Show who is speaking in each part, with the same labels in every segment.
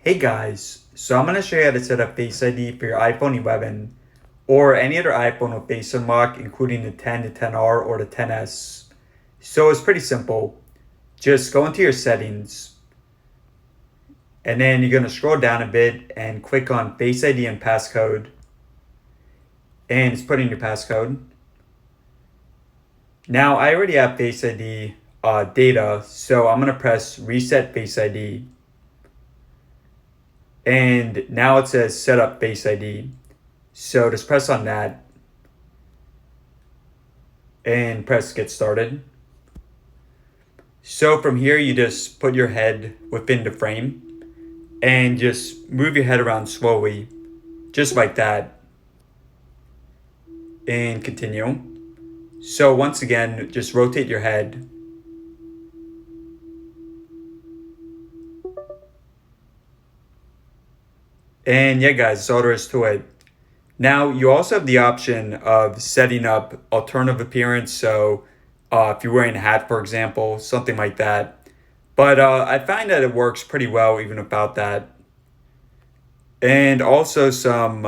Speaker 1: Hey guys, so I'm going to show you how to set up Face ID for your iPhone 11 or any other iPhone with Face Unlock, including the 10, the 10R, or the 10S. So it's pretty simple. Just go into your settings and then you're going to scroll down a bit and click on Face ID and passcode, and it's putting your passcode. Now I already have Face ID data, so I'm going to press Reset Face ID. And now it says set up Face ID. So just press on that and press get started. So from here, you just put your head within the frame and just move your head around slowly, just like that, and continue. So once again, just rotate your head. And yeah, guys, that's all there is to it. Now, you also have the option of setting up alternative appearance. So if you're wearing a hat, for example, something like that. But I find that it works pretty well even without that. And also some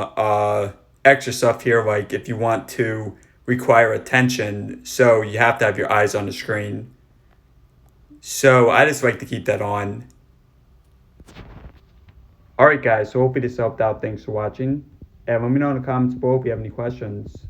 Speaker 1: extra stuff here, like if you want to require attention, so you have to have your eyes on the screen. So I just like to keep that on. All right, guys, so hopefully this helped out. Thanks for watching. And let me know in the comments below if you have any questions.